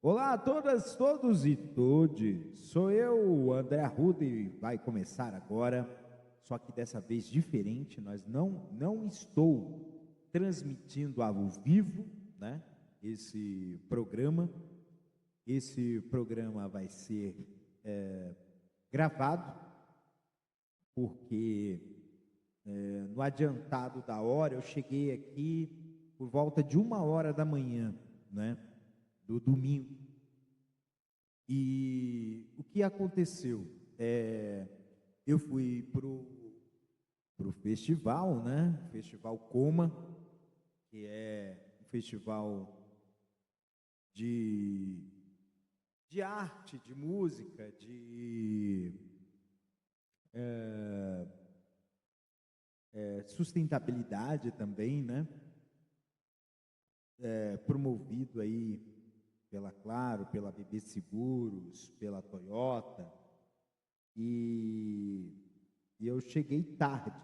Olá a todas, todos e todes. Sou eu, André Arruda, e vai começar agora, só que dessa vez diferente. Nós não estou transmitindo ao vivo, né? Esse programa. Esse programa vai ser gravado, porque no adiantado da hora eu cheguei aqui por volta de 1h da manhã, né? Do domingo. E o que aconteceu? Eu fui pro festival, né? Festival Coma, que é um festival de arte, de música, de sustentabilidade também, né? Promovido aí pela Claro, pela BB Seguros, pela Toyota, e eu cheguei tarde.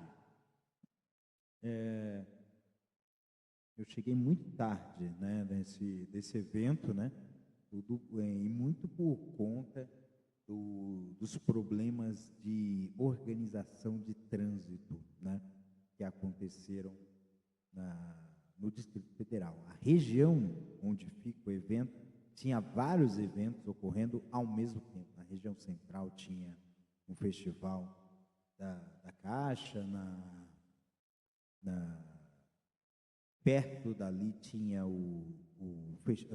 Eu cheguei muito tarde, né, desse evento, né, e muito por conta dos problemas de organização de trânsito, né, que aconteceram no Distrito Federal. A região onde fica o evento tinha vários eventos ocorrendo ao mesmo tempo. Na região central tinha um festival da Caixa, perto dali tinha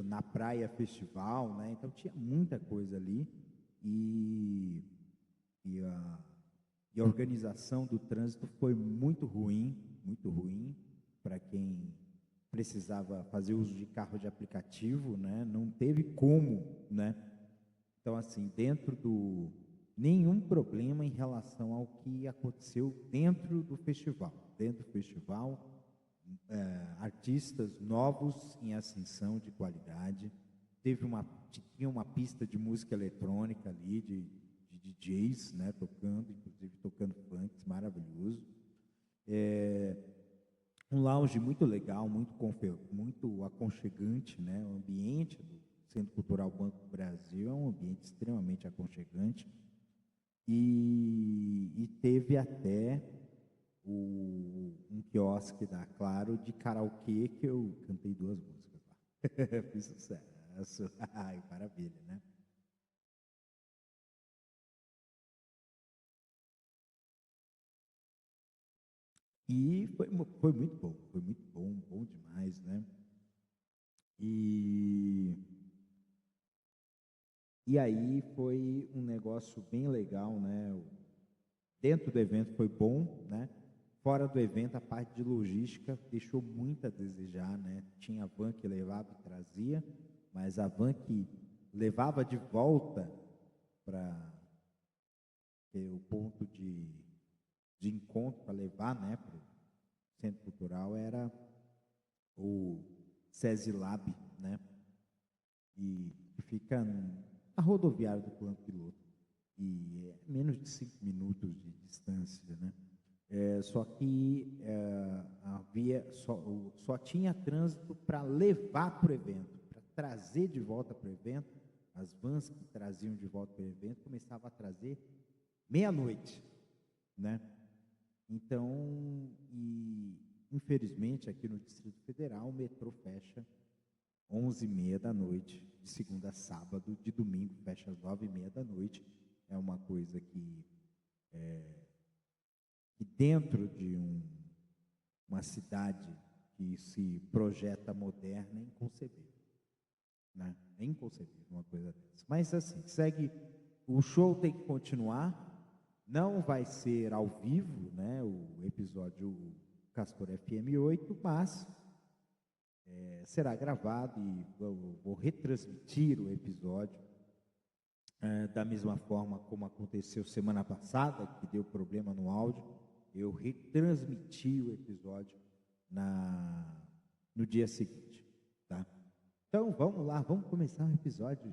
na praia festival, né? Então tinha muita coisa ali e a organização do trânsito foi muito ruim para quem precisava fazer uso de carro de aplicativo, né? Não teve como, né? Então, assim, nenhum problema em relação ao que aconteceu dentro do festival. Dentro do festival, artistas novos em ascensão de qualidade. Tinha uma pista de música eletrônica ali, de DJs, né? Inclusive tocando funk, maravilhoso. Um lounge muito legal, muito aconchegante, né? O ambiente do Centro Cultural Banco do Brasil é um ambiente extremamente aconchegante. E teve até um quiosque da Claro de karaokê, que eu cantei 2 músicas lá. Fiz sucesso. Ai, maravilha, né? E foi muito bom demais, né? E aí foi um negócio bem legal, né? Dentro do evento foi bom, né? Fora do evento, a parte de logística deixou muito a desejar, né? Tinha van que levava e trazia, mas a van que levava de volta para o ponto de encontro para levar, né, para o Centro Cultural era o SESI Lab, né? E fica na rodoviária do Plano Piloto, e é menos de 5 minutos de distância, né? Só que só tinha trânsito para levar para o evento, para trazer de volta para o evento. As vans que traziam de volta para o evento começavam a trazer meia-noite, né? Então, infelizmente, aqui no Distrito Federal, o metrô fecha 11h30 da noite, de segunda a sábado. De domingo fecha às 9h30 da noite. É uma coisa que dentro de uma cidade que se projeta moderna é inconcebível, né? É inconcebível uma coisa dessa. Mas assim, o show tem que continuar, não vai ser ao vivo, né, o episódio Castor FM8, mas será gravado e vou retransmitir o episódio da mesma forma como aconteceu semana passada, que deu problema no áudio. Eu retransmiti o episódio no dia seguinte, tá? Então, vamos lá, vamos começar o episódio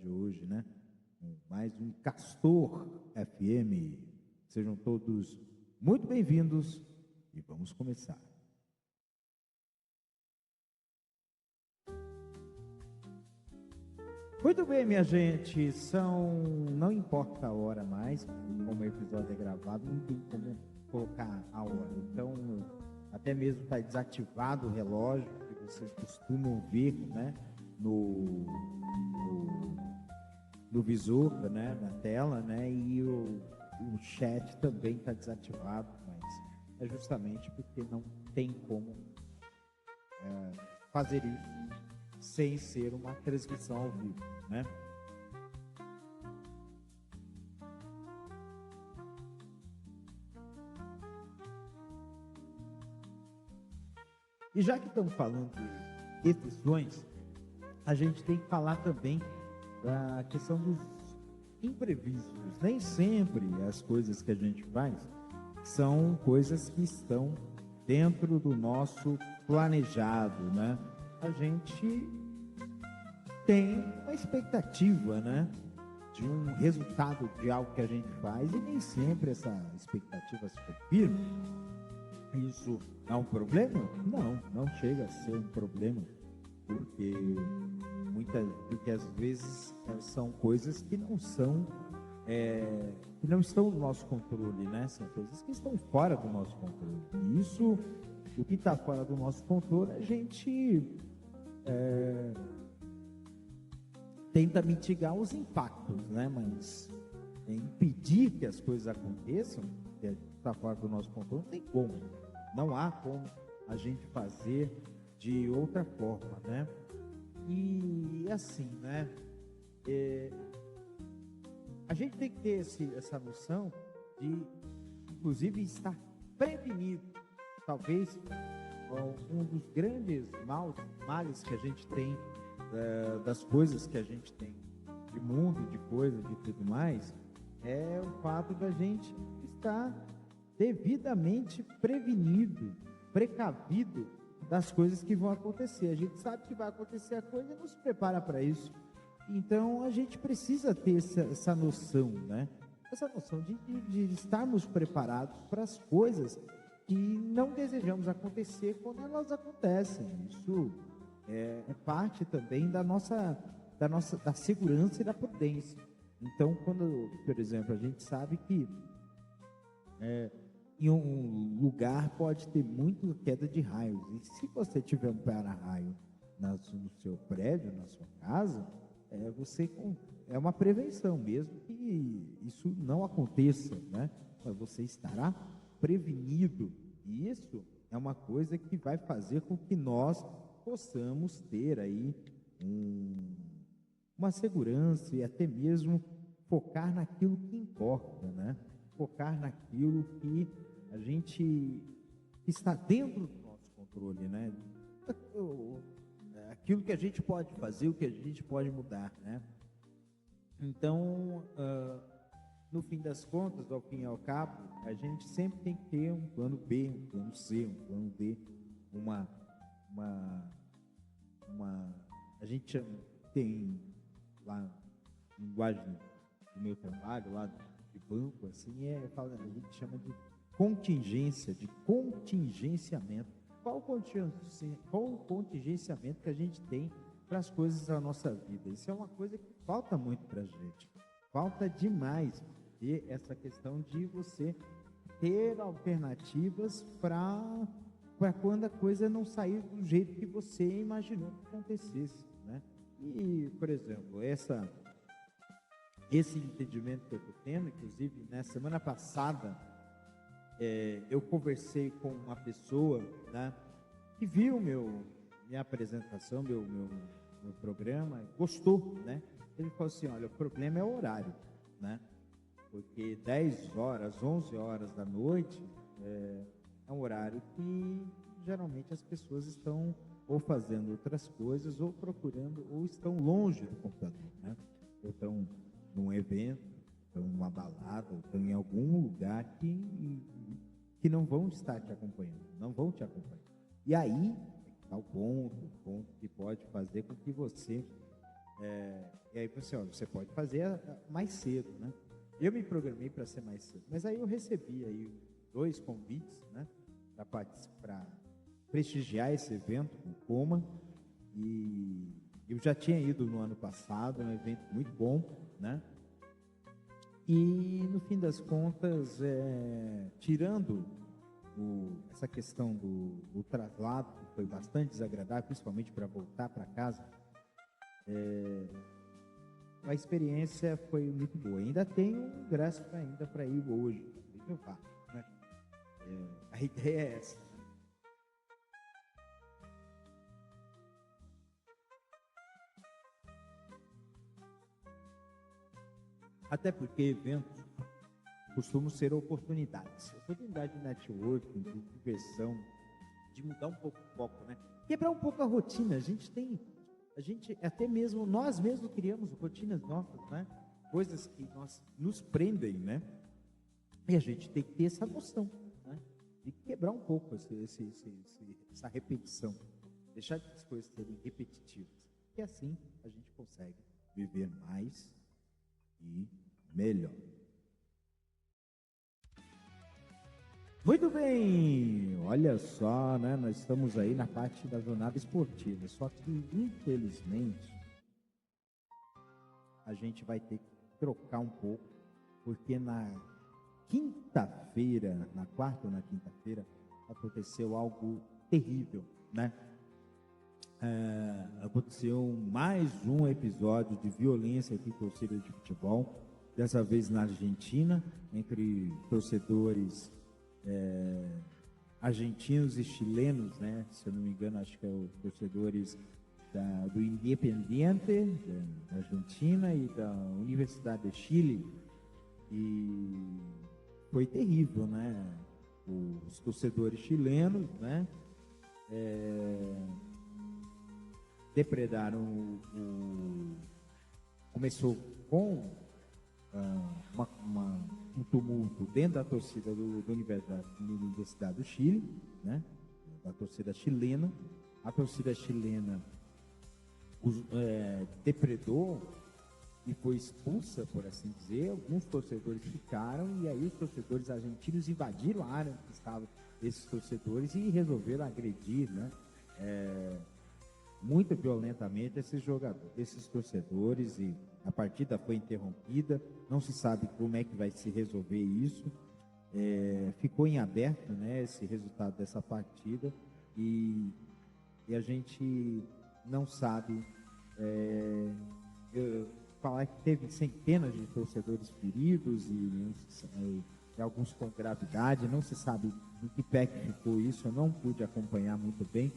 de hoje, né? Mais um Castor FM. Sejam todos muito bem-vindos e vamos começar. Muito bem, minha gente, não importa a hora mais, como o episódio é gravado, não tem como colocar a hora. Então, até mesmo está desativado o relógio, que vocês costumam ver, né, no visor, né, na tela, né, e o chat também está desativado, mas é justamente porque não tem como fazer isso sem ser uma transmissão ao vivo, né? E já que estamos falando de exceções, a gente tem que falar também da questão dos imprevistos. Nem sempre as coisas que a gente faz são coisas que estão dentro do nosso planejado, né? A gente tem uma expectativa, né, de um resultado de algo que a gente faz e nem sempre essa expectativa se confirma. Isso é um problema? Não chega a ser um problema, porque às vezes são coisas que não estão no nosso controle, né? São coisas que estão fora do nosso controle. E isso, o que está fora do nosso controle, a gente tenta mitigar os impactos, né? Mas impedir que as coisas aconteçam, que está fora do nosso controle, não tem como. Não há como a gente fazer de outra forma, né? E assim, né? A gente tem que ter essa noção de, inclusive, estar prevenido. Talvez um dos grandes males que a gente tem, das coisas que a gente tem, de mundo, de coisas, de tudo mais, é o fato da gente estar devidamente prevenido, precavido das coisas que vão acontecer. A gente sabe que vai acontecer a coisa e não se prepara para isso. Então, a gente precisa ter essa noção, né? Essa noção de estarmos preparados para as coisas que não desejamos acontecer quando elas acontecem. Isso é parte também da segurança e da prudência. Então, quando, por exemplo, a gente sabe que em um lugar pode ter muita queda de raios, e se você tiver um para-raio no seu prédio, na sua casa, é uma prevenção, mesmo que isso não aconteça, né? Mas você estará prevenido, e isso é uma coisa que vai fazer com que nós possamos ter aí uma segurança e até mesmo focar naquilo que importa, né? Focar naquilo que a gente está dentro do nosso controle, né? Aquilo que a gente pode fazer, o que a gente pode mudar, né? Então, no fim das contas, ao fim e ao cabo, a gente sempre tem que ter um plano B, um plano C, um plano D, a gente tem lá, linguagem do meu trabalho, lá de banco, assim, a gente chama de contingência, de contingenciamento. Qual o contingenciamento que a gente tem para as coisas da nossa vida? Isso é uma coisa que falta muito para a gente. Falta demais ter essa questão de você ter alternativas para quando a coisa não sair do jeito que você imaginou que acontecesse, né? E, por exemplo, esse entendimento que eu estou tendo, inclusive, na semana passada, eu conversei com uma pessoa, né, que viu minha apresentação, meu programa, gostou, né? Ele falou assim: olha, o problema é o horário, né? Porque 10 horas, 11 horas da noite é um horário que geralmente as pessoas estão ou fazendo outras coisas, ou procurando, ou estão longe do computador, né? Ou estão num evento, estão numa balada, ou estão em algum lugar que não vão estar te acompanhando, não vão te acompanhar. E aí está o ponto que pode fazer com que você... e aí você pode fazer mais cedo, né? Eu me programei para ser mais cedo, mas aí eu recebi aí 2 convites, né, para prestigiar esse evento, o Coma, e Eu já tinha ido no ano passado, é um evento muito bom, né? E no fim das contas, tirando essa questão do traslado, que foi bastante desagradável, principalmente para voltar para casa, a experiência foi muito boa. Ainda tenho um ingresso ainda para ir hoje, eu faço, né? A ideia é essa. Até porque eventos costumam ser oportunidades de networking, de diversão, de mudar um pouco o foco, né? Quebrar um pouco a rotina. Até mesmo, nós mesmos criamos rotinas nossas, né? Coisas que nos prendem, né? E a gente tem que ter essa noção, né? De quebrar um pouco essa repetição. Deixar as coisas serem repetitivas. E assim a gente consegue viver mais e melhor. Muito bem, olha só, né? Nós estamos aí na parte da jornada esportiva, só que infelizmente a gente vai ter que trocar um pouco, porque na quinta-feira, na quarta ou na quinta-feira, aconteceu algo terrível, né? Aconteceu mais um episódio de violência aqui em torcida de futebol, dessa vez na Argentina, entre torcedores argentinos e chilenos, né? Se eu não me engano, acho que é os torcedores do Independiente da Argentina e da Universidade de Chile. E foi terrível, né? Os torcedores chilenos, né? Depredaram começou com um tumulto dentro da torcida da Universidade do Chile, né? Da torcida chilena. A torcida chilena depredou e foi expulsa, por assim dizer. Alguns torcedores ficaram, e aí os torcedores argentinos invadiram a área que estavam esses torcedores e resolveram agredir, né? Muito violentamente esses torcedores, e a partida foi interrompida. Não se sabe como é que vai se resolver isso. Ficou em aberto, né, esse resultado dessa partida, e a gente não sabe. Falar que teve centenas de torcedores feridos e alguns com gravidade. Não se sabe em que pé que ficou isso. Eu não pude acompanhar muito bem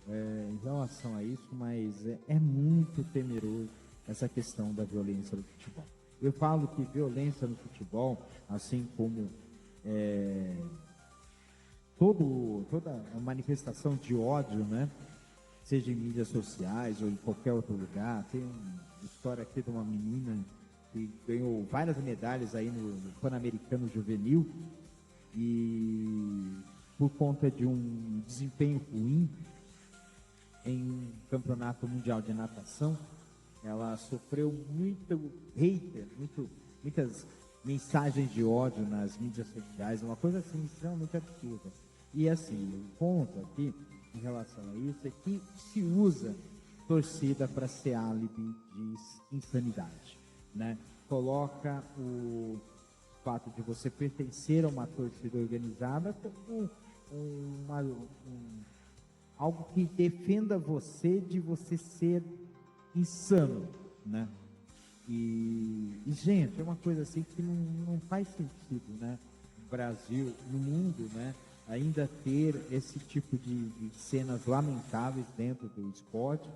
em relação a isso, mas é muito temeroso essa questão da violência no futebol. Eu falo que violência no futebol, assim como toda a manifestação de ódio, né? Seja em mídias sociais ou em qualquer outro lugar. Tem uma história aqui de uma menina que ganhou várias medalhas aí no Pan-Americano Juvenil, e por conta de um desempenho ruim em um campeonato mundial de natação, ela sofreu muito hater, muitas mensagens de ódio nas mídias sociais, uma coisa assim extremamente absurda. E assim, o ponto aqui em relação a isso é que se usa torcida para ser álibi de insanidade, né? Coloca o fato de você pertencer a uma torcida organizada como algo que defenda você de você ser insano, né? E gente, é uma coisa assim que não faz sentido, né? No Brasil, no mundo, né? Ainda ter esse tipo de cenas lamentáveis dentro do esporte.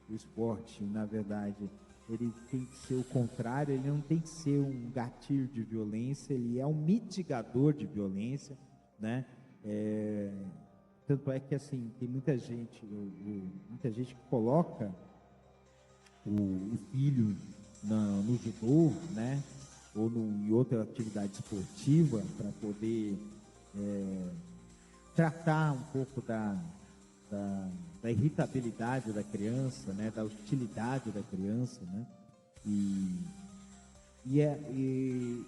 O esporte, na verdade, ele tem que ser o contrário, ele não tem que ser um gatilho de violência, ele é um mitigador de violência, né? Tanto é que, assim, tem muita gente que coloca o filho no judô, né? Ou em outra atividade esportiva para poder tratar um pouco da irritabilidade da criança, né? Da hostilidade da criança, né? E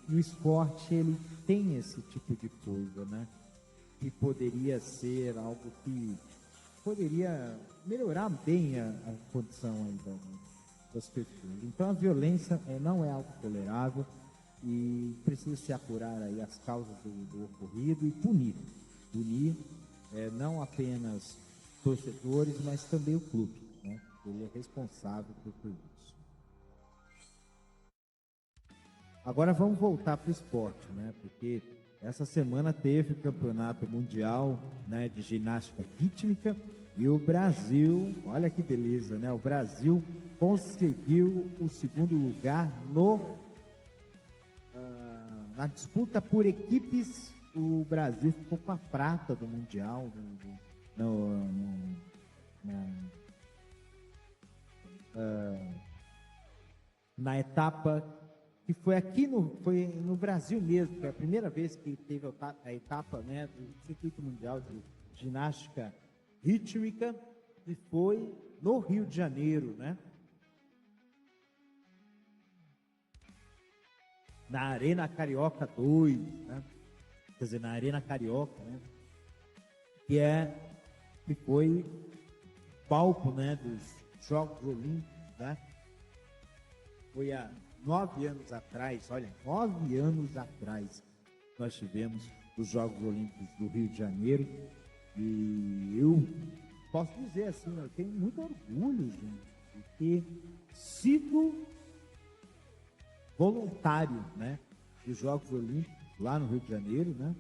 o esporte, ele tem esse tipo de coisa, né? Que poderia ser algo que poderia melhorar bem a condição aí das pessoas. Então a violência não é algo tolerável e precisa se apurar aí as causas do ocorrido e punir. Punir não apenas torcedores, mas também o clube, né? Ele é responsável por tudo isso. Agora vamos voltar para o esporte, né? Porque essa semana teve o Campeonato Mundial, né, de ginástica rítmica e o Brasil, olha que beleza, né? O Brasil conseguiu o segundo lugar na disputa por equipes. O Brasil ficou com a prata do Mundial na etapa que foi aqui foi no Brasil mesmo, foi a primeira vez que teve a etapa, né, do Circuito Mundial de Ginástica Rítmica, e foi no Rio de Janeiro, né? Na Arena Carioca 2, né? Quer dizer, na Arena Carioca, né? Que foi palco, né, dos Jogos Olímpicos, né? Foi há 9 anos atrás, olha, 9 anos atrás, nós tivemos os Jogos Olímpicos do Rio de Janeiro, e eu posso dizer assim, eu tenho muito orgulho, gente, de ter sido voluntário, né, dos Jogos Olímpicos lá no Rio de Janeiro, né,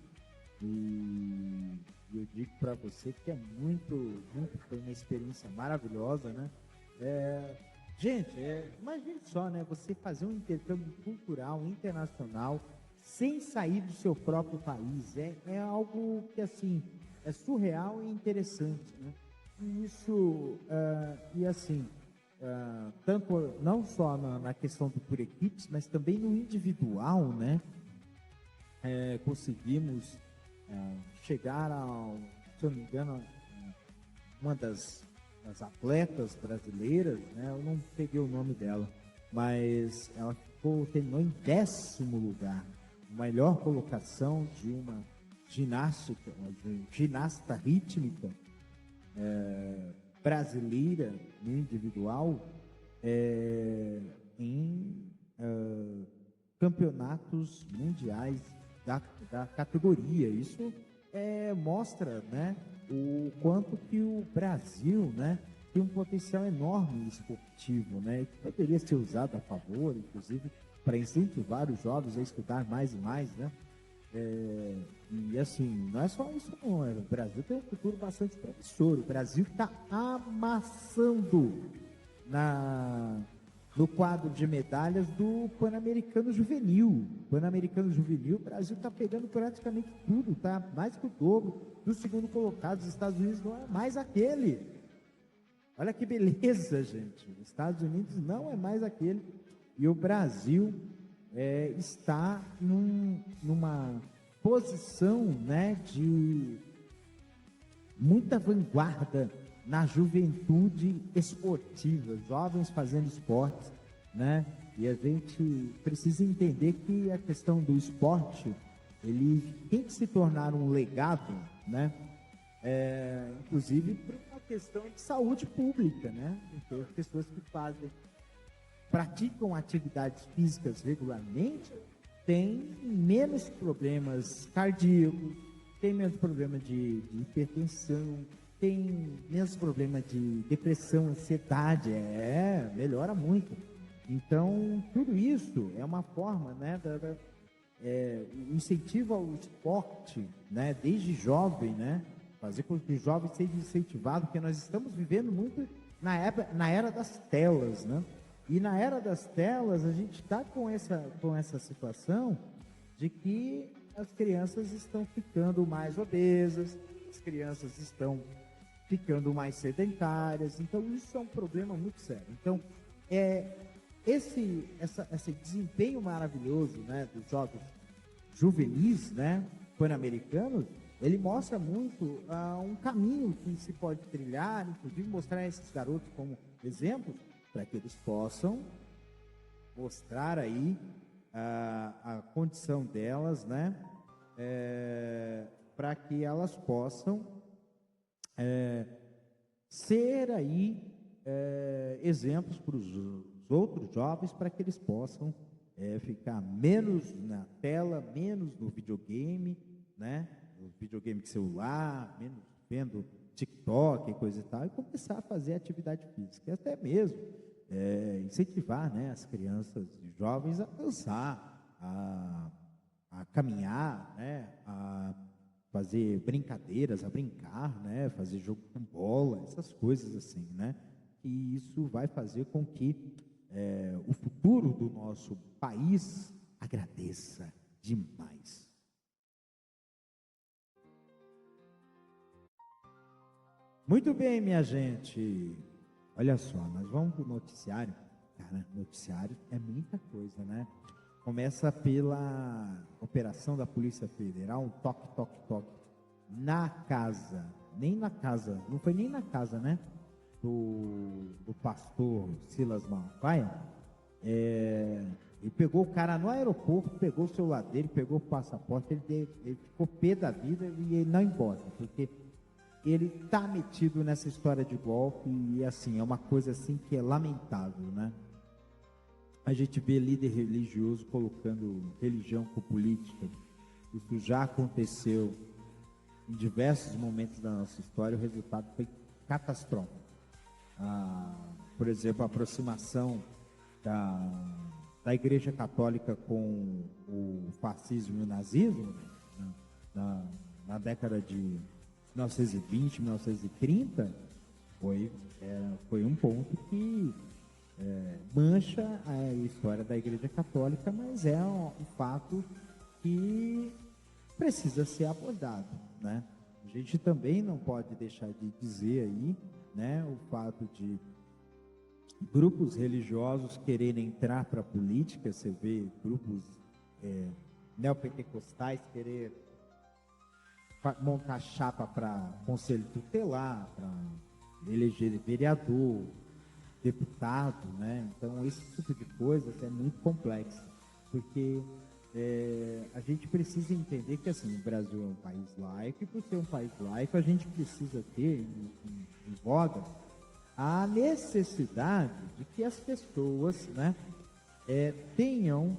e eu digo para você que foi uma experiência maravilhosa, né. Gente, imagine só, né? Você fazer um intercâmbio cultural internacional sem sair do seu próprio país. É algo que, assim, é surreal e interessante, né? E isso, tanto não só na questão do por equipes, mas também no individual, né? Conseguimos chegar se eu não me engano, uma das atletas brasileiras, né? Eu não peguei o nome dela, mas ela terminou em 10º lugar, melhor colocação de uma ginasta rítmica brasileira no individual em campeonatos mundiais da categoria. Isso mostra, né, o quanto que o Brasil, né, tem um potencial enorme esportivo, né, que poderia ser usado a favor, inclusive, para incentivar os jovens a estudar mais e mais, né. E assim, não é só isso não, o Brasil tem um futuro bastante promissor. O Brasil está amassando no quadro de medalhas do Pan-Americano Juvenil. Pan-Americano Juvenil, o Brasil está pegando praticamente tudo, tá mais que o dobro do segundo colocado. Os Estados Unidos não é mais aquele. Olha que beleza, gente. Os Estados Unidos não é mais aquele. E o Brasil está numa posição, né, de muita vanguarda na juventude esportiva, jovens fazendo esportes, né? E a gente precisa entender que a questão do esporte, ele tem que se tornar um legado, né? Inclusive por uma questão de saúde pública, né? Então, as pessoas que praticam atividades físicas regularmente têm menos problemas cardíacos, têm menos problema de hipertensão, tem menos problema de depressão, ansiedade, melhora muito. Então, tudo isso é uma forma, né, o incentivo ao esporte, né, desde jovem, né, fazer com que o jovem seja incentivado, porque nós estamos vivendo muito na era das telas, né, e na era das telas a gente está com essa situação de que as crianças estão ficando mais obesas, as crianças estão ficando mais sedentárias. Então isso é um problema muito sério. Então esse desempenho maravilhoso, né, dos jogos juvenis, né, pan-americanos, ele mostra muito um caminho que se pode trilhar, inclusive mostrar esses garotos como exemplos, para que eles possam mostrar aí a condição delas, né, para que elas possam ser aí exemplos para os outros jovens, para que eles possam ficar menos na tela, menos no videogame, né? No videogame de celular, menos vendo TikTok e coisa e tal, e começar a fazer atividade física, e até mesmo incentivar, né, as crianças e jovens a dançar, a caminhar, né, a fazer brincadeiras, a brincar, né, fazer jogo com bola, essas coisas assim, né, e isso vai fazer com que o futuro do nosso país agradeça demais. Muito bem, minha gente. Olha só, nós vamos para o noticiário. Cara, noticiário é muita coisa, né? Começa pela operação da Polícia Federal, um toque, toque, toque, na casa, nem na casa, não foi nem na casa, né? Do pastor Silas Malafaia. Ele pegou o cara no aeroporto, pegou o celular dele, pegou o passaporte, ele ficou pé da vida e ele não embora, porque ele está metido nessa história de golpe e assim, é uma coisa assim que é lamentável, né? A gente vê líder religioso colocando religião com política. Isso já aconteceu em diversos momentos da nossa história, o resultado foi catastrófico. Por exemplo, a aproximação da Igreja Católica com o fascismo e o nazismo, né, na década de 1920, 1930, foi um ponto que mancha a história da Igreja Católica, mas é um fato que precisa ser abordado, né? A gente também não pode deixar de dizer aí, né, o fato de grupos religiosos quererem entrar para a política. Você vê grupos neopentecostais querer montar chapa para conselho tutelar, para eleger vereador, deputado, né? Então, esse tipo de coisa é muito complexo, porque a gente precisa entender que, assim, o Brasil é um país laico, e por ser um país laico, a gente precisa ter em voga a necessidade de que as pessoas, né, tenham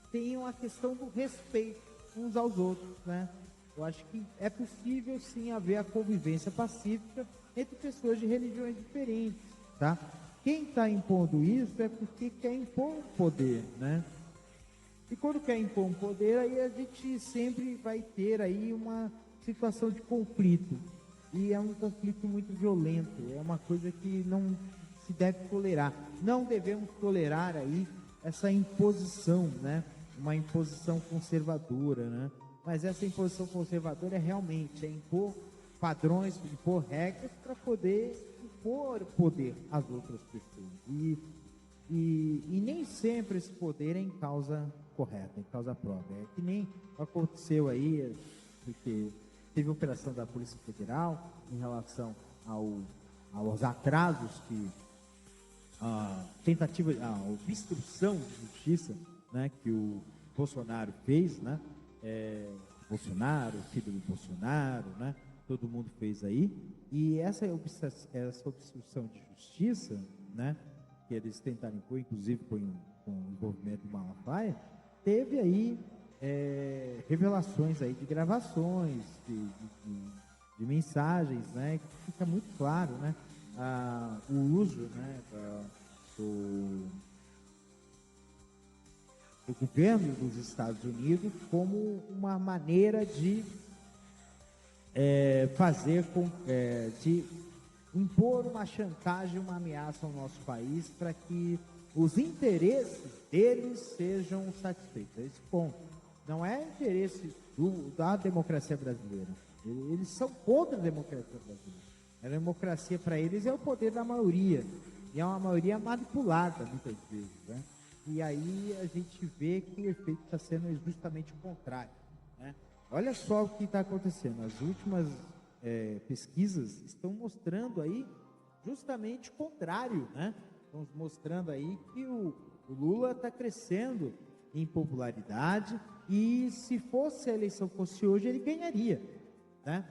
tenham a questão do respeito uns aos outros, né? Eu acho que é possível sim haver a convivência pacífica entre pessoas de religiões diferentes, tá? Quem está impondo isso é porque quer impor um poder, né? E quando quer impor um poder, aí a gente sempre vai ter aí uma situação de conflito. E é um conflito muito violento, é uma coisa que não se deve tolerar. Não devemos tolerar aí essa imposição, né? Uma imposição conservadora, né? Mas essa imposição conservadora é realmente impor padrões, impor regras para poder impor poder às outras pessoas. E nem sempre esse poder é em causa correta, em causa própria. É que nem aconteceu aí, porque teve operação da Polícia Federal em relação aos atrasos que a tentativa, a obstrução de justiça, né, que o Bolsonaro fez, né, Bolsonaro, filho do Bolsonaro, né, todo mundo fez aí, e essa obstrução de justiça, né, que eles tentaram impor, inclusive com o envolvimento do Malafaia, teve aí revelações aí de gravações, de mensagens, né, que fica muito claro, né, o uso, né, do governo dos Estados Unidos como uma maneira de de impor uma chantagem, uma ameaça ao nosso país para que os interesses deles sejam satisfeitos. Esse ponto não é interesse da democracia brasileira. Eles são contra a democracia brasileira. A democracia para eles é o poder da maioria, e é uma maioria manipulada muitas vezes, né? E aí a gente vê que o efeito está sendo justamente o contrário, né? Olha só o que está acontecendo. As últimas pesquisas estão mostrando aí justamente o contrário, né? Estão mostrando aí que o Lula está crescendo em popularidade, e se fosse a eleição fosse hoje, ele ganharia. né,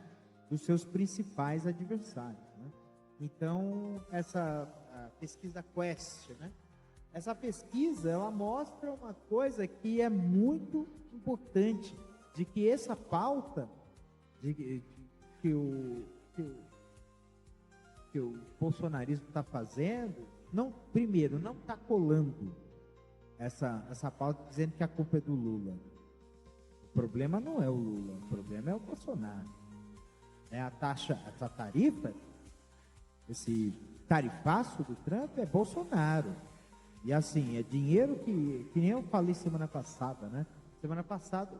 dos seus principais adversários, né? Então, essa a pesquisa Quest, né? Essa pesquisa, ela mostra uma coisa que é muito importante, de que essa pauta que o bolsonarismo está fazendo, primeiro, não está colando essa pauta dizendo que a culpa é do Lula. O problema não é o Lula, o problema é o Bolsonaro. Essa tarifa, esse tarifaço do Trump é Bolsonaro. E assim, é dinheiro que nem eu falei semana passada, né? Semana passada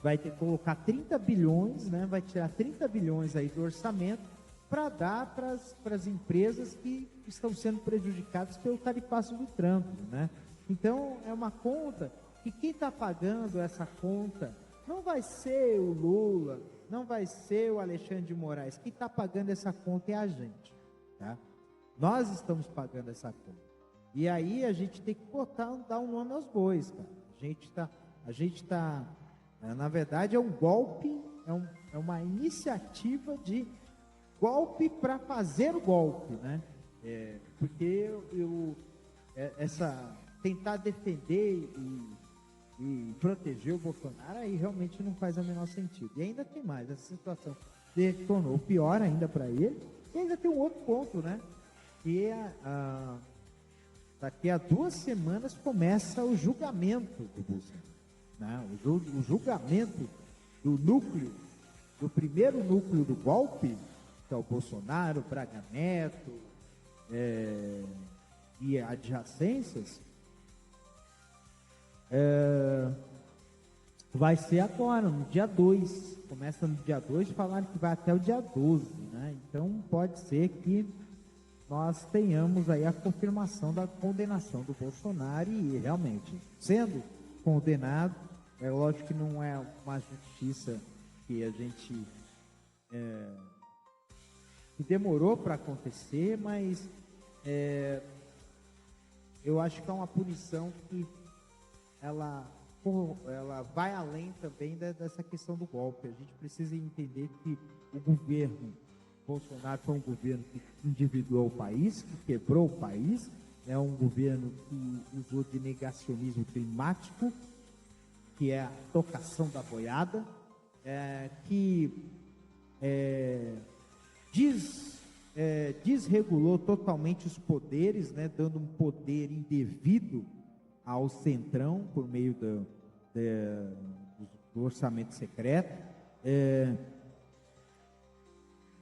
vai ter que colocar 30 bilhões, né? Vai tirar 30 bilhões aí do orçamento para dar para as empresas que estão sendo prejudicadas pelo tarifaço do Trump, né? Então, é uma conta que quem está pagando essa conta não vai ser o Lula, não vai ser o Alexandre de Moraes. Quem está pagando essa conta é a gente, tá? Nós estamos pagando essa conta. E aí a gente tem que dar um nome aos bois, cara. A gente tá, na verdade, é um golpe, é uma iniciativa de golpe para fazer o golpe, né? Porque tentar defender e proteger o Bolsonaro aí realmente não faz o menor sentido. E ainda tem mais, essa situação se tornou pior ainda para ele. E ainda tem um outro ponto, né? Que daqui a 2 semanas começa o julgamento do Bolsonaro, né? O julgamento do primeiro núcleo do golpe, que é o Bolsonaro, Braga Neto e adjacências, vai ser agora, no dia 2. Começa no dia 2, falaram que vai até o dia 12, né? Então pode ser que nós tenhamos aí a confirmação da condenação do Bolsonaro e realmente, sendo condenado, é lógico que não é uma justiça que a gente que demorou para acontecer, mas eu acho que é uma punição que ela vai além também dessa questão do golpe. A gente precisa entender que o governo Bolsonaro foi um governo que endividou o país, que quebrou o país, é um governo que usou de negacionismo climático, que é a tocação da boiada, que desregulou totalmente os poderes, né, dando um poder indevido ao Centrão por meio do orçamento secreto.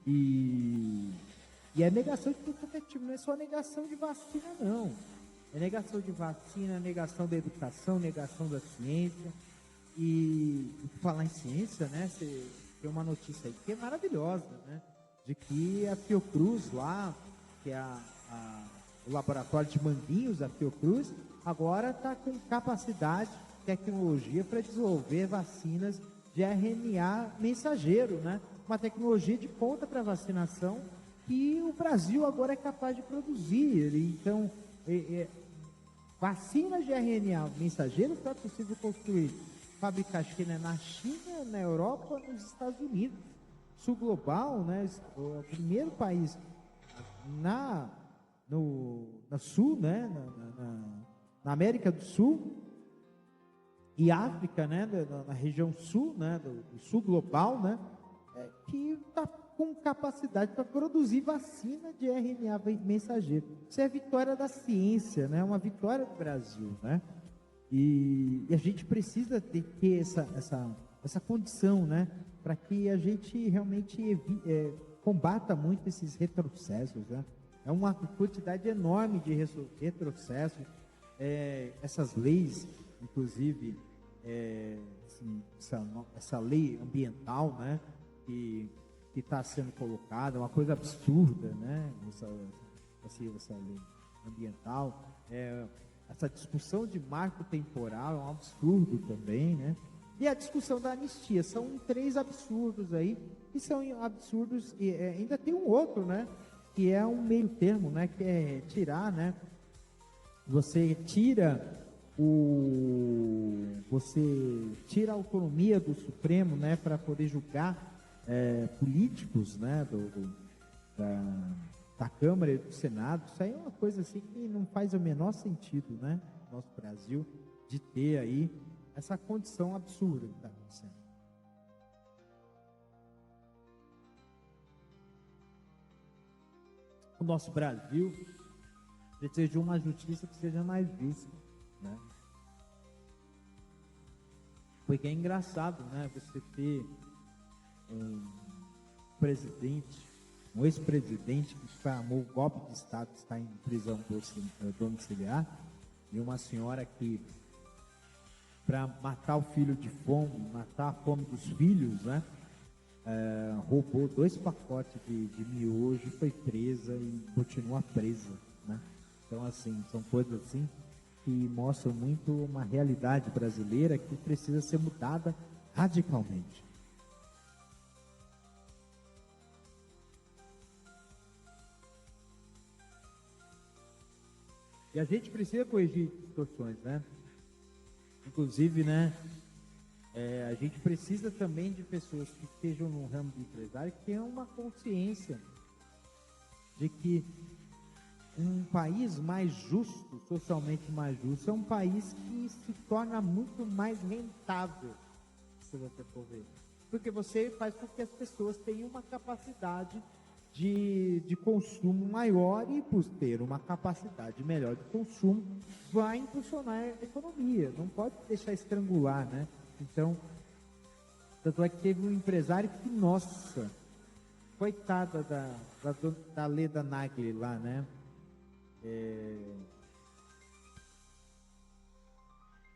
E é negação de tudo que é tipo, não é só negação de vacina, não. É negação de vacina, negação da educação, negação da ciência. E falar em ciência, né? Tem uma notícia aí que é maravilhosa, né? De que a Fiocruz lá, que é o laboratório de Manguinhos, a Fiocruz, agora está com capacidade, tecnologia para desenvolver vacinas de RNA mensageiro, né? Uma tecnologia de ponta para vacinação que o Brasil agora é capaz de produzir. Então, vacinas de RNA mensageiro só é possível construir, fabricar na China, na Europa, nos Estados Unidos. Sul global, né? O primeiro país na Sul, né? Na América do Sul e África, né? Na região sul, né? Do sul global, né? Que está com capacidade para produzir vacina de RNA mensageiro. Isso é a vitória da ciência, né? Uma vitória do Brasil, né? E a gente precisa ter essa condição, né? Para que a gente realmente combata muito esses retrocessos, né? É uma quantidade enorme de retrocessos. Essas leis, inclusive, assim, essa lei ambiental, né? Que está sendo colocada, é uma coisa absurda, né? Essa lei ambiental, essa discussão de marco temporal é um absurdo também, né? E a discussão da anistia, são 3 absurdos aí, que são absurdos, e ainda tem um outro, né? Que é um meio termo, né? Que é tirar, né? Você tira você tira a autonomia do Supremo, né, para poder julgar políticos, né, da Câmara e do Senado. Isso aí é uma coisa assim que não faz o menor sentido, né, no nosso Brasil, de ter aí essa condição absurda que está acontecendo. O nosso Brasil precisa de uma justiça que seja mais justa, né? Porque é engraçado, né, você ter um presidente, um ex-presidente que tramou o golpe de Estado, que está em prisão domiciliar, e uma senhora que, para matar o filho de fome, matar a fome dos filhos, né, roubou 2 pacotes de miojo, foi presa e continua presa, né? Então, assim, são coisas assim que mostram muito uma realidade brasileira que precisa ser mudada radicalmente. E a gente precisa corrigir distorções, né? Inclusive, né, a gente precisa também de pessoas que estejam no ramo de empresário, que tenham uma consciência de que um país mais justo, socialmente mais justo, é um país que se torna muito mais rentável, se você for ver. Porque você faz com que as pessoas tenham uma capacidade de consumo maior, e por ter uma capacidade melhor de consumo, vai impulsionar a economia, não pode deixar estrangular, né? Então, tanto é que teve um empresário que, nossa, coitada da Leda Nagli lá, né?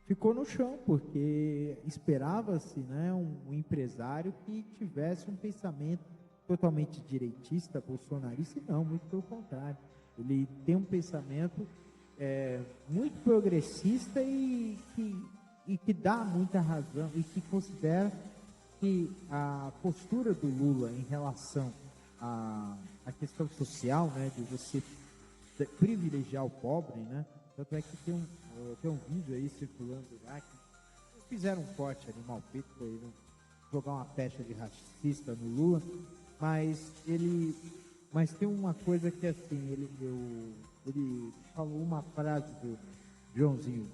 Ficou no chão, porque esperava-se, né, um empresário que tivesse um pensamento totalmente direitista, bolsonarista, e não, muito pelo contrário. Ele tem um pensamento muito progressista e que dá muita razão, e que considera que a postura do Lula em relação à questão social, né, de você privilegiar o pobre, né? Tanto é que tem um vídeo aí circulando lá que fizeram um corte ali mal feito para ele jogar uma pecha de racista no Lula, mas tem uma coisa que assim, ele falou uma frase do Joãozinho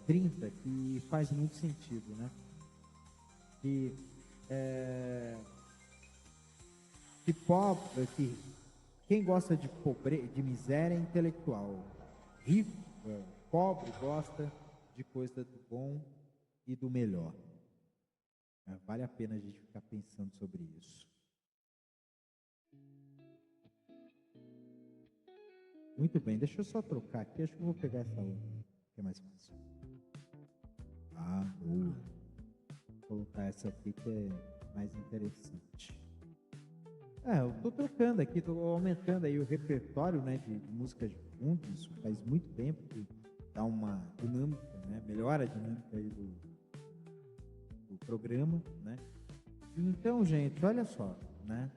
30 que faz muito sentido, né? Que quem gosta de miséria é intelectual. Rico, pobre, gosta de coisa do bom e do melhor. Vale a pena a gente ficar pensando sobre isso. Muito bem, deixa eu só trocar aqui. Acho que eu vou pegar essa outra, que é mais fácil. Boa. Vou colocar essa aqui que é mais interessante. Eu tô trocando aqui, tô aumentando aí o repertório, né, de músicas de fundo. Isso faz muito bem, porque dá uma dinâmica, né, melhora a dinâmica aí do programa, né. Então, gente, olha só, né,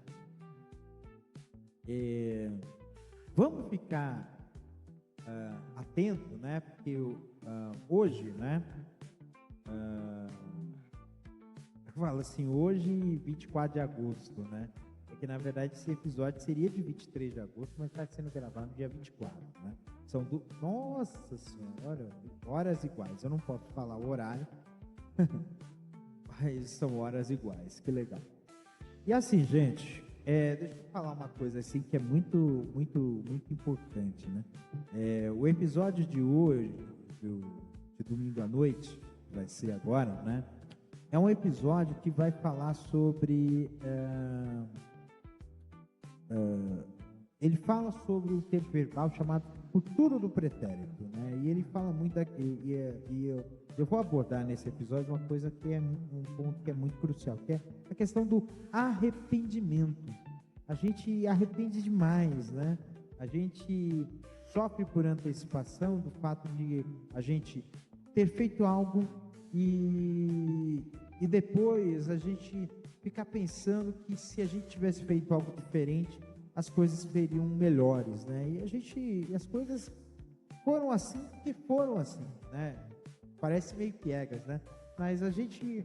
vamos ficar atento, né, porque hoje, né, eu falo assim, hoje, 24 de agosto, né, que na verdade esse episódio seria de 23 de agosto, mas está sendo gravado no dia 24, né? São nossa senhora, horas iguais. Eu não posso falar o horário, mas são horas iguais, que legal. E assim, gente, deixa eu falar uma coisa assim que é muito, muito, muito importante, né? O episódio de hoje, de domingo à noite, vai ser agora, né? É um episódio que vai falar sobre... ele fala sobre o tempo verbal chamado futuro do pretérito, né? E ele fala muito aqui, eu vou abordar nesse episódio uma coisa que é um ponto que é muito crucial, que é a questão do arrependimento. A gente arrepende demais, né? A gente sofre por antecipação do fato de a gente ter feito algo e depois a gente ficar pensando que se a gente tivesse feito algo diferente, as coisas seriam melhores, né? E as coisas foram assim porque foram assim, né? Parece meio piegas, né? Mas a gente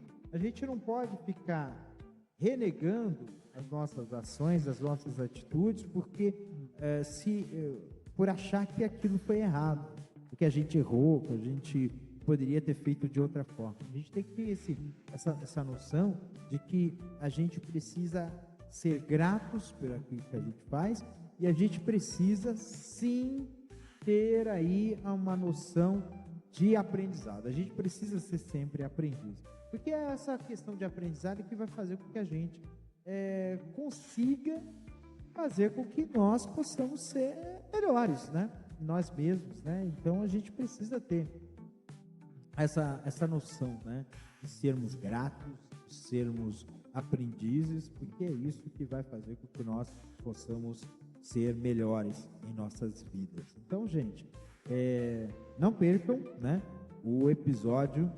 não pode ficar renegando as nossas ações, as nossas atitudes, porque por achar que aquilo foi errado, que a gente errou, que a gente poderia ter feito de outra forma. A gente tem que ter essa noção de que a gente precisa ser gratos por aquilo que a gente faz e a gente precisa sim ter aí uma noção de aprendizado. A gente precisa ser sempre aprendiz, porque é essa questão de aprendizado que vai fazer com que a gente consiga fazer com que nós possamos ser melhores, né? Nós mesmos, né? Então a gente precisa ter essa noção, né? De sermos gratos, de sermos aprendizes, porque é isso que vai fazer com que nós possamos ser melhores em nossas vidas. Então, gente, não percam, né? O episódio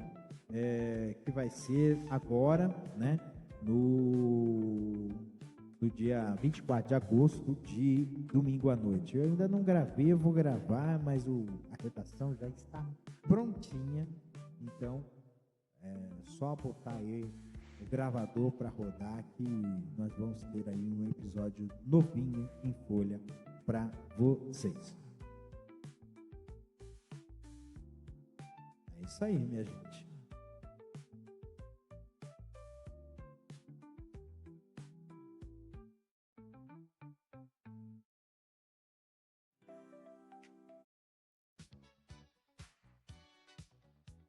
que vai ser agora, né? No dia 24 de agosto, de domingo à noite. Eu ainda não gravei, eu vou gravar, mas a redação já está prontinha. Então, só botar aí o gravador para rodar que nós vamos ter aí um episódio novinho em folha para vocês. É isso aí, minha gente.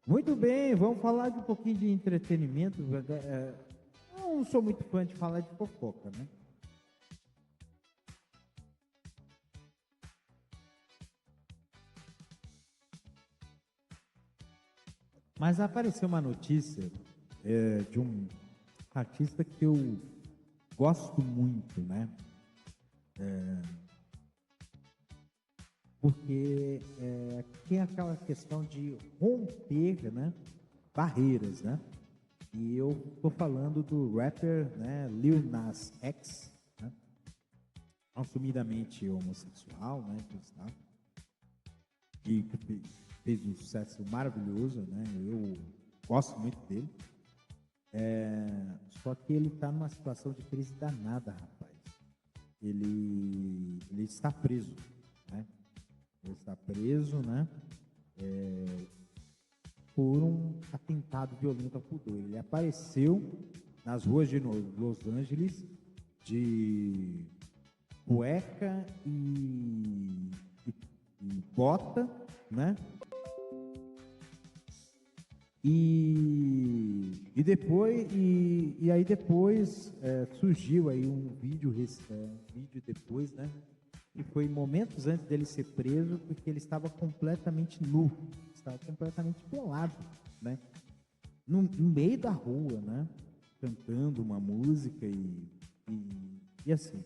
Muito bem, vamos falar de um pouquinho de entretenimento. Eu não sou muito fã de falar de fofoca, né? Mas apareceu uma notícia de um artista que eu gosto muito, né? Porque tem aquela questão de romper, né, barreiras, né? E eu tô falando do rapper, né, Lil Nas X, né? Assumidamente homossexual, né? E que fez um sucesso maravilhoso, né? Eu gosto muito dele. Só que ele está numa situação de crise danada, rapaz. Ele está preso, né? Ele está preso, né? Por um atentado violento ao pudor. Ele apareceu nas ruas de Los Angeles de cueca e bota, né? E aí depois surgiu aí um vídeo depois, né? E foi momentos antes dele ser preso, porque ele estava completamente nu, estava completamente pelado, né? No meio da rua, né? Cantando uma música e assim.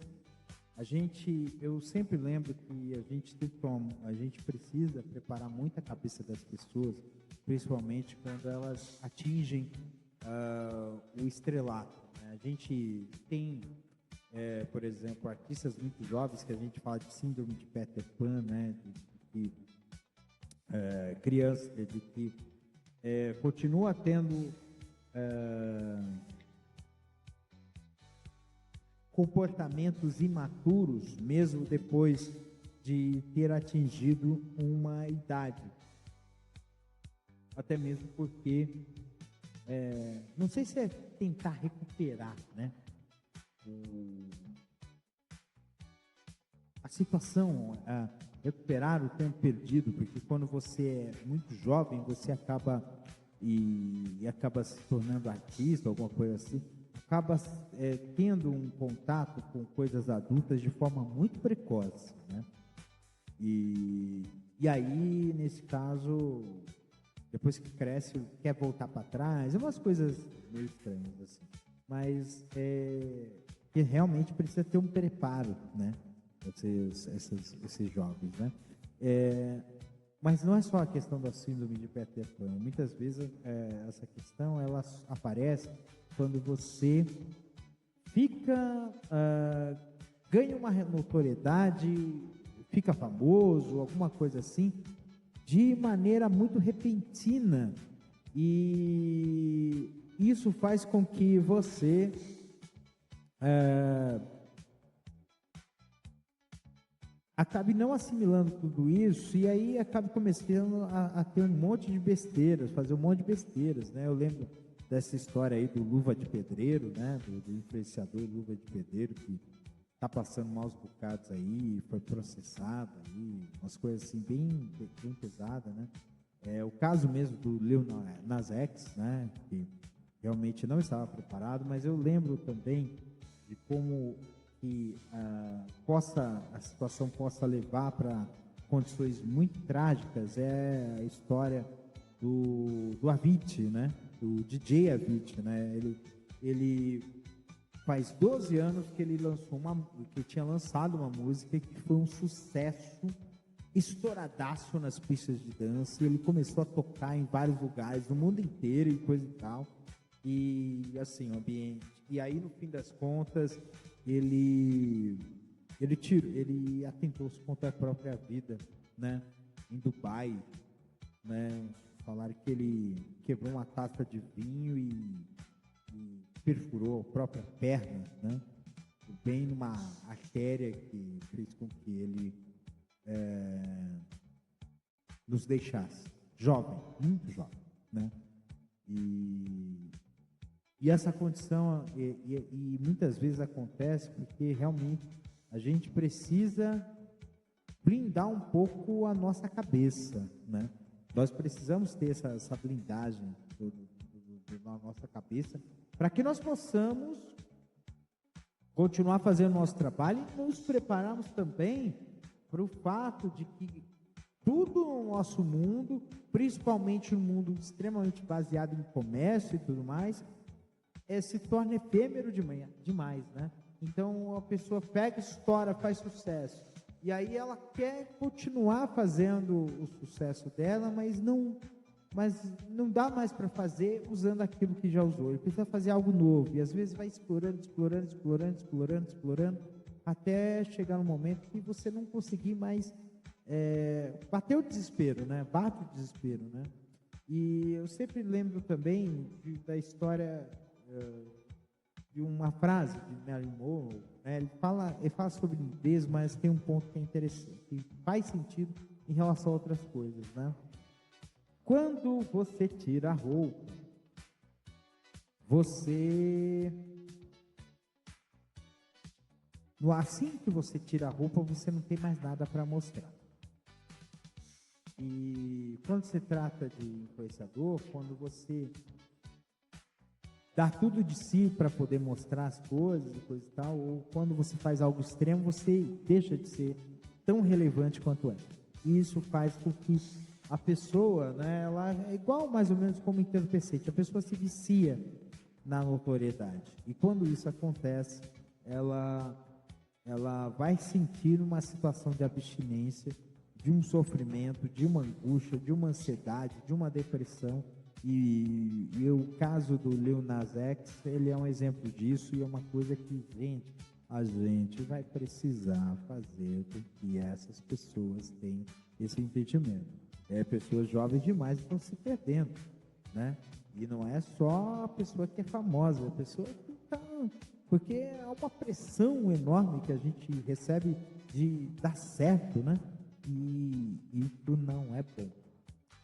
Eu sempre lembro que a gente precisa preparar muito a cabeça das pessoas, principalmente quando elas atingem o estrelato, né? A gente tem por exemplo, artistas muito jovens que a gente fala de síndrome de Peter Pan, né? De criança, de que continua tendo comportamentos imaturos, mesmo depois de ter atingido uma idade. Até mesmo porque, não sei se é tentar recuperar, né? A situação, recuperar o tempo perdido, porque quando você é muito jovem, você acaba se tornando artista, alguma coisa assim, acaba tendo um contato com coisas adultas de forma muito precoce, né? E aí, nesse caso, depois que cresce, quer voltar para trás, umas coisas meio estranhas, assim. Mas que realmente precisa ter um preparo, né? Esses jovens, né? Mas não é só a questão da síndrome de Peter Pan. Muitas vezes essa questão ela aparece quando você ganha uma notoriedade, fica famoso, alguma coisa assim, de maneira muito repentina, e isso faz com que você acabe não assimilando tudo isso, e aí acabe começando a ter um monte de besteiras, fazer um monte de besteiras, né? Eu lembro dessa história aí do Luva de Pedreiro, né? Do influenciador Luva de Pedreiro, que tá passando maus bocados aí, foi processado aí, umas coisas assim bem pesadas, né? O caso mesmo do Lil Nas X, né? Que realmente não estava preparado, mas eu lembro também de como que a situação possa levar para condições muito trágicas. É a história do Avicii, né? Do DJ Avicii, né? Ele faz 12 anos que ele tinha lançado uma música que foi um sucesso estouradaço nas pistas de dança, e ele começou a tocar em vários lugares, no mundo inteiro e coisa e tal, e assim, o ambiente, e aí no fim das contas, ele atentou-se contra a própria vida, né, em Dubai, né, falaram que ele quebrou uma taça de vinho e perfurou a própria perna, né, bem numa artéria que fez com que ele nos deixasse jovem, muito jovem, né? E essa condição e muitas vezes acontece porque realmente a gente precisa blindar um pouco a nossa cabeça, né? Nós precisamos ter essa blindagem na nossa cabeça para que nós possamos continuar fazendo o nosso trabalho e nos prepararmos também para o fato de que tudo no nosso mundo, principalmente um mundo extremamente baseado em comércio e tudo mais, se torna efêmero demais, né? Então a pessoa pega, estoura, faz sucesso, e aí ela quer continuar fazendo o sucesso dela, mas não dá mais para fazer usando aquilo que já usou. Ele precisa fazer algo novo, e às vezes vai explorando, até chegar no momento que você não conseguir mais bater o desespero, né? Bate o desespero, né? E eu sempre lembro também da história de uma frase de Marilyn Monroe, né? Ele fala sobre nudez, mas tem um ponto que é interessante, que faz sentido em relação a outras coisas, né? Quando você tira a roupa, assim que você tira a roupa, você não tem mais nada para mostrar. E quando se trata de influenciador, quando você dá tudo de si para poder mostrar as coisas e coisa e tal, ou quando você faz algo extremo, você deixa de ser tão relevante quanto é. E isso faz com que a pessoa, né, ela é igual mais ou menos como entorpecente, a pessoa se vicia na notoriedade. E quando isso acontece, ela vai sentir uma situação de abstinência, de um sofrimento, de uma angústia, de uma ansiedade, de uma depressão. E o caso do Lil Nas X, ele é um exemplo disso, e é uma coisa que, a gente vai precisar fazer com que essas pessoas tenham esse entendimento. Pessoas jovens demais estão se perdendo, né? E não é só a pessoa que é famosa, a pessoa que está... Porque é uma pressão enorme que a gente recebe de dar certo, né? E isso não é bom.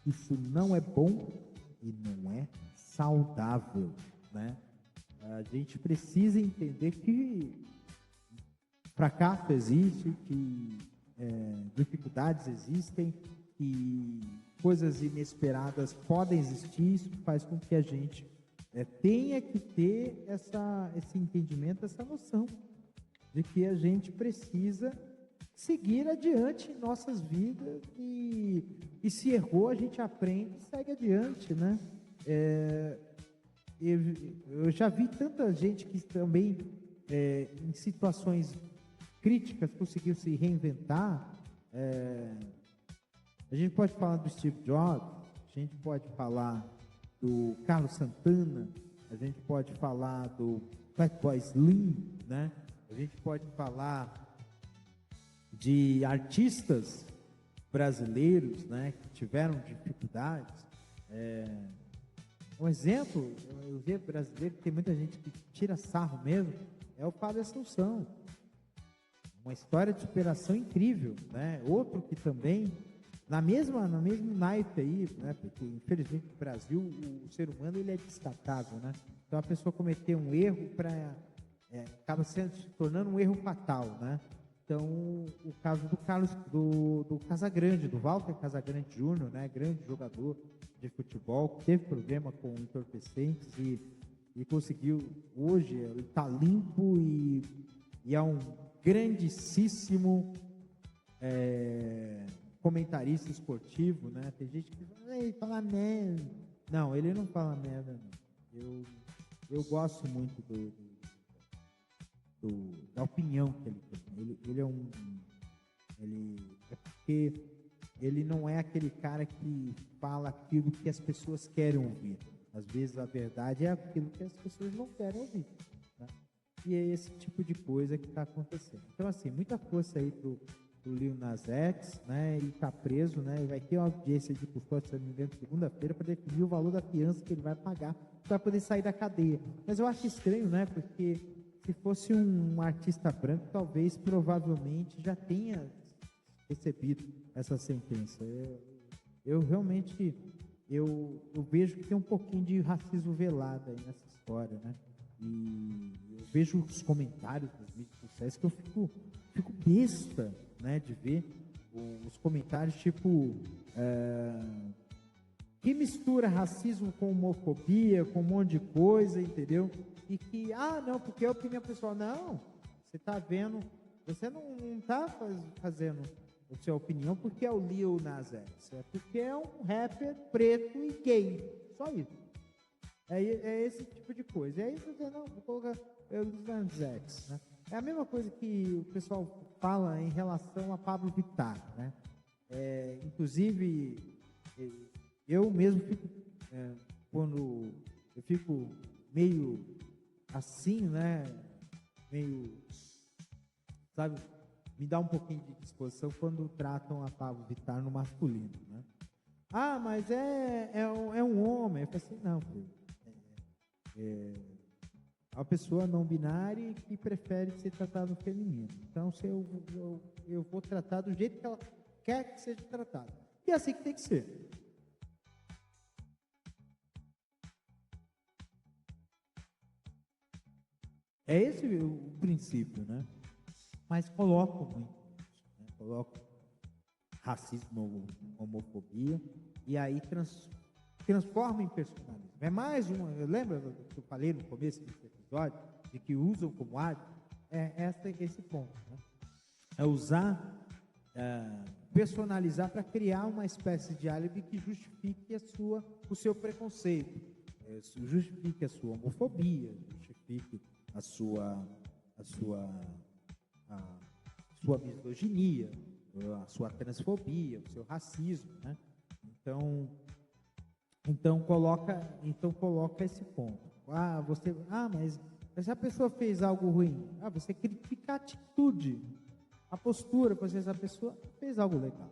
Isso não é bom e não é saudável, né? A gente precisa entender que fracasso existe, que dificuldades existem, que coisas inesperadas podem existir. Isso faz com que a gente tenha que ter esse entendimento, essa noção de que a gente precisa seguir adiante em nossas vidas, e se errou, a gente aprende e segue adiante, né? Eu já vi tanta gente que também, em situações críticas, conseguiu se reinventar. A gente pode falar do Steve Jobs, a gente pode falar do Carlos Santana, a gente pode falar do Fatboy Slim, né? A gente pode falar de artistas brasileiros, né, que tiveram dificuldades. Um exemplo, eu vejo brasileiro, tem muita gente que tira sarro mesmo, é o Fábio Assunção. Uma história de superação incrível, né? Outro que também, na mesma naipe aí, né? Porque infelizmente no Brasil o ser humano ele é destacável, né? Então a pessoa cometer um erro acaba se tornando um erro fatal, né? Então o caso do Casagrande, do Walter Casagrande Júnior, né? Grande jogador de futebol, que teve problema com entorpecentes e conseguiu, hoje ele está limpo e é um grandíssimo comentarista esportivo, né? Tem gente que fala, ei, fala merda. Não, ele não fala merda, não. Eu gosto muito da opinião que ele tem. Ele é porque ele não é aquele cara que fala aquilo que as pessoas querem ouvir. Às vezes a verdade é aquilo que as pessoas não querem ouvir, né? E é esse tipo de coisa que está acontecendo. Então, assim, muita força aí pro Lil Nas X, né? Ele está preso, né? Vai ter uma audiência de custódia, se não me engano, segunda-feira, para definir o valor da fiança que ele vai pagar para poder sair da cadeia. Mas eu acho estranho, né? Porque se fosse um artista branco, talvez, provavelmente, já tenha recebido essa sentença. Eu realmente, eu vejo que tem um pouquinho de racismo velado aí nessa história, né? E eu vejo os comentários das mídias sociais que eu fico besta, né, de ver os comentários tipo que mistura racismo com homofobia, com um monte de coisa, entendeu? E que, não, porque é opinião pessoal. Não, você tá vendo, você não tá fazendo a sua opinião porque é o Lil Nas X, é porque é um rapper preto e gay, só isso. É esse tipo de coisa. E aí você não, vou colocar o Lil Nas X, né? É a mesma coisa que o pessoal fala em relação a Pablo Vittar, né? Inclusive, eu mesmo fico, quando eu fico meio assim, né? Meio, sabe, me dá um pouquinho de disposição quando tratam a Pablo Vittar no masculino, né? Mas é um homem. Eu falei assim, não, filho. É uma pessoa não binária que prefere ser tratada no feminino. Então, se eu vou tratar do jeito que ela quer que seja tratada. E é assim que tem que ser. É esse o princípio, né? Mas coloco muito isso, né? Coloco racismo, homofobia, e aí transforma em personalismo. É mais uma, lembra que eu falei no começo desse episódio, de que usam como árbitro? Esse ponto, né? É usar, personalizar para criar uma espécie de álibi que justifique o seu preconceito, justifique a sua homofobia, justifique a sua misoginia, a sua transfobia, o seu racismo, né? Então coloca esse ponto. Mas se a pessoa fez algo ruim, você critica a atitude, a postura, para ver se a pessoa fez algo legal.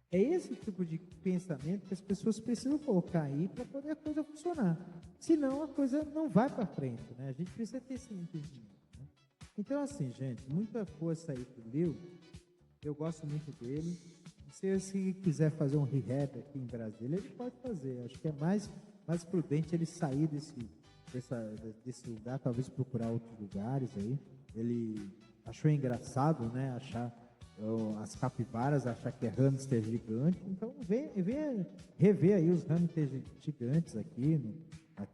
É esse tipo de pensamento que as pessoas precisam colocar aí para poder a coisa funcionar. Senão a coisa não vai para frente, né? A gente precisa ter esse entendimento, né? Então, assim, gente, muita força aí pro Lil. Eu gosto muito dele. Se quiser fazer um rehab aqui em Brasília, ele pode fazer. Acho que é mais prudente ele sair desse lugar, talvez procurar outros lugares aí. Ele achou engraçado, né? Achar as capivaras, achar que é hamster gigante. Então, vem rever aí os hamster gigantes aqui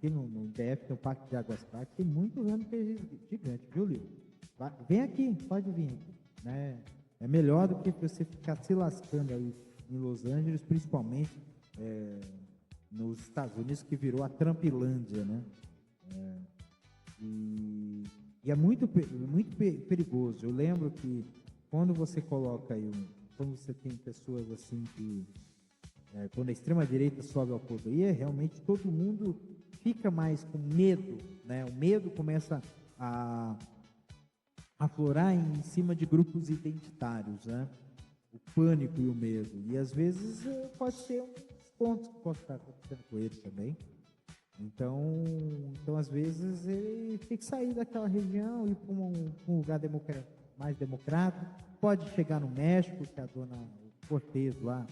no DF, tem o Parque de Águas Claras, tem muito hamster gigante, viu, Lil? Vem aqui, pode vir aqui, né? É melhor do que você ficar se lascando aí em Los Angeles, principalmente nos Estados Unidos, que virou a Trumpilândia, né? E é muito perigoso. Eu lembro que quando você coloca aí, quando você tem pessoas assim que, quando a extrema-direita sobe ao poder, realmente todo mundo fica mais com medo, né? O medo começa a aflorar em cima de grupos identitários, né? o pânico e o medo. E às vezes pode ser um ponto que pode estar acontecendo com ele também. Então às vezes ele tem que sair daquela região e ir para um lugar mais democrático. Pode chegar no México, que a dona Cortez lá,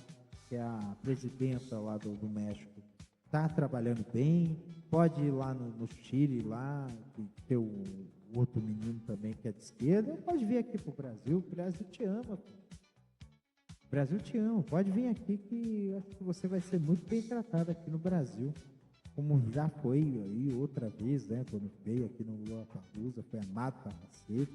que é a presidenta lá do México, está trabalhando bem. Pode ir lá no Chile, lá, que tem o outro menino também que é de esquerda. Ou pode vir aqui para o Brasil te ama. O Brasil te ama. Pode vir aqui que eu acho que você vai ser muito bem tratado aqui no Brasil. Como já foi aí outra vez, né? Quando veio aqui no Lollapalooza, foi amado para cacete.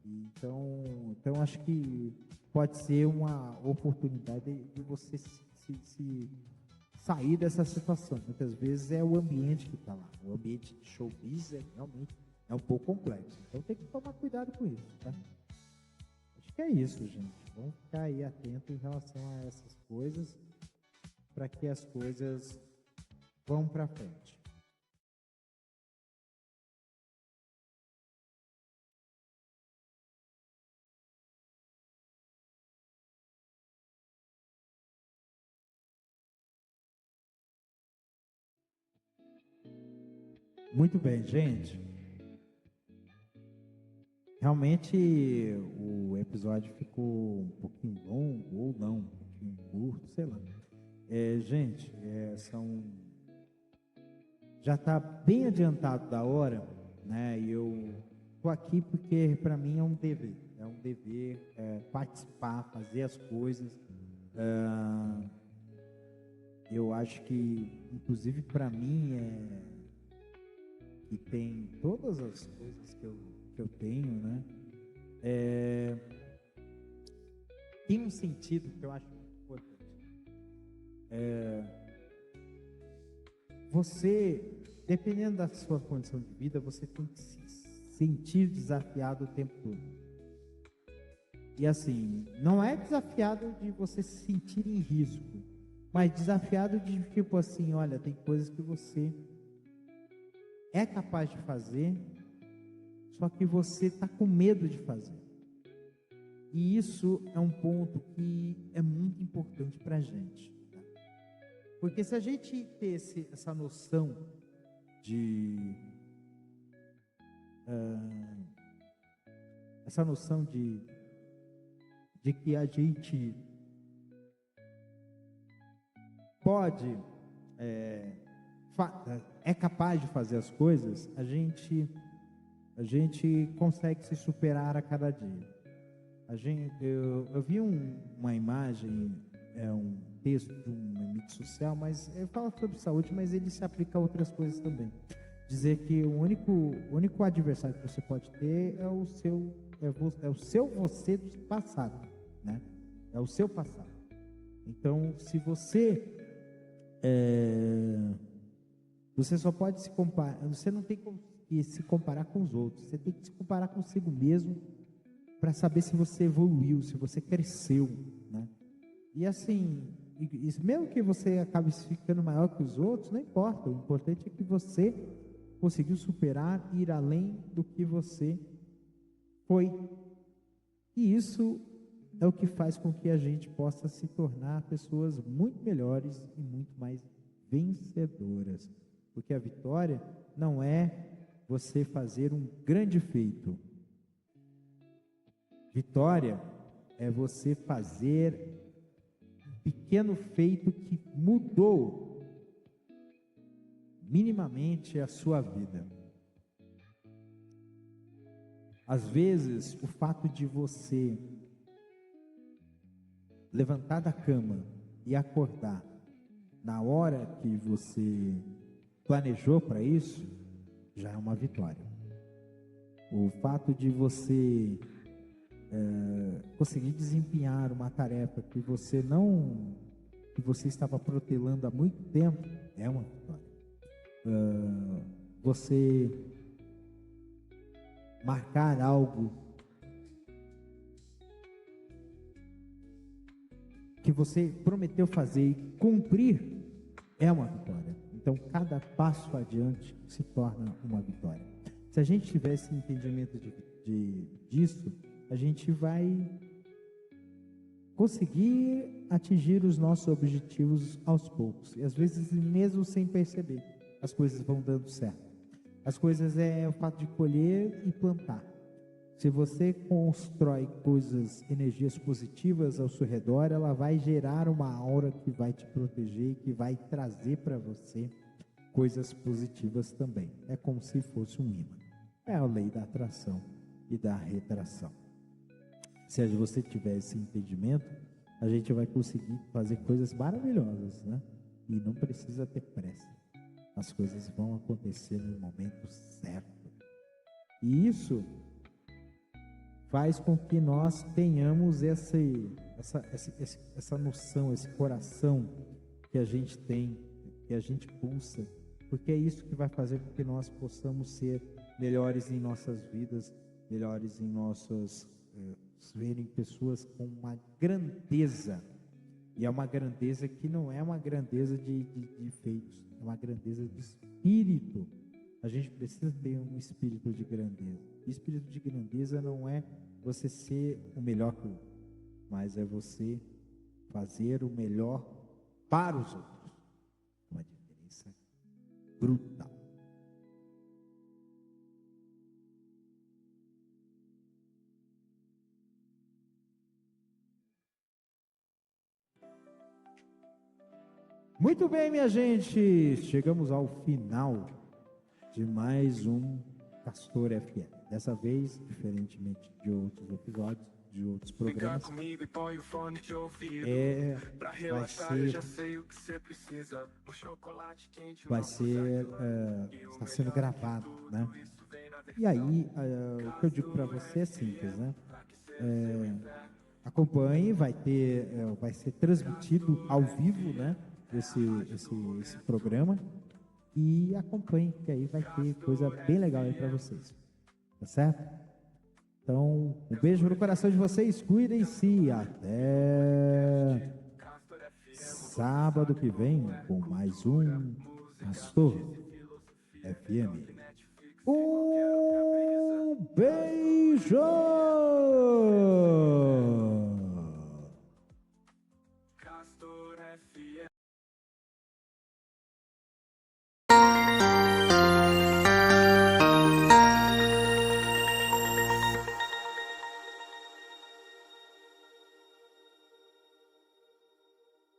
Então acho que pode ser uma oportunidade de você se sair dessa situação. Muitas vezes é o ambiente que está lá. O ambiente de showbiz realmente é um pouco complexo. Então tem que tomar cuidado com isso, tá? Acho que é isso, gente. Vamos ficar aí atento em relação a essas coisas, para que as coisas vão para frente. Muito bem, gente. Realmente o episódio ficou um pouquinho longo, ou não, um pouquinho curto, sei lá. Gente, já está bem adiantado da hora, né? E eu tô aqui porque para mim é um dever participar, fazer as coisas. Eu acho que, inclusive para mim, que tem todas as coisas que eu tenho, né? Tem um sentido que eu acho muito importante. Você, dependendo da sua condição de vida, você tem que se sentir desafiado o tempo todo. E assim, não é desafiado de você se sentir em risco, mas desafiado de tipo assim, olha, tem coisas que você é capaz de fazer, só que você está com medo de fazer. E isso é um ponto que é muito importante para a gente. Tá? Porque se a gente ter essa noção de que a gente pode, é capaz de fazer as coisas, a gente consegue se superar a cada dia. Eu vi uma imagem, um texto de uma mídia social, mas ele fala sobre saúde, mas ele se aplica a outras coisas também. Dizer que o único adversário que você pode ter é o seu você do passado, né? É o seu passado. Então, se você só pode se comparar, você não tem que se comparar com os outros, você tem que se comparar consigo mesmo para saber se você evoluiu, se você cresceu, né? E assim, mesmo que você acabe ficando maior que os outros, não importa, o importante é que você conseguiu superar, ir além do que você foi. E isso é o que faz com que a gente possa se tornar pessoas muito melhores e muito mais vencedoras. Porque a vitória não é você fazer um grande feito. Vitória é você fazer um pequeno feito que mudou minimamente a sua vida. Às vezes, o fato de você levantar da cama e acordar na hora que você planejou para isso, já é uma vitória. O fato de você conseguir desempenhar uma tarefa que você estava protelando há muito tempo, é uma vitória. Você marcar algo que você prometeu fazer e cumprir é uma vitória. Então, cada passo adiante se torna uma vitória. Se a gente tivesse entendimento disso, a gente vai conseguir atingir os nossos objetivos aos poucos. E às vezes, mesmo sem perceber, as coisas vão dando certo. As coisas é o fato de colher e plantar. Se você constrói coisas, energias positivas ao seu redor, ela vai gerar uma aura que vai te proteger, que vai trazer para você coisas positivas também. É como se fosse um imã. É a lei da atração e da retração. Se você tiver esse entendimento, a gente vai conseguir fazer coisas maravilhosas, né? E não precisa ter pressa. As coisas vão acontecer no momento certo. E isso faz com que nós tenhamos essa noção, esse coração que a gente tem, que a gente pulsa, porque é isso que vai fazer com que nós possamos ser melhores em nossas vidas, melhores em nossas, verem pessoas com uma grandeza, e é uma grandeza que não é uma grandeza de feitos, é uma grandeza de espírito. A gente precisa ter um espírito de grandeza. Espírito de grandeza não é você ser o melhor que o outro, mas é você fazer o melhor para os outros. Uma diferença brutal. Muito bem, minha gente, chegamos ao final de mais um Castor FM. Dessa vez, diferentemente de outros episódios, de outros programas, está sendo gravado, né? E aí, o que eu digo para você é simples, né? Acompanhe, vai ser transmitido ao vivo, né? Esse programa, e acompanhe, que aí vai ter coisa bem legal aí para vocês, tá certo? Então, um beijo no coração de vocês, cuidem-se, até sábado que vem com mais um Castor FM. Um beijo!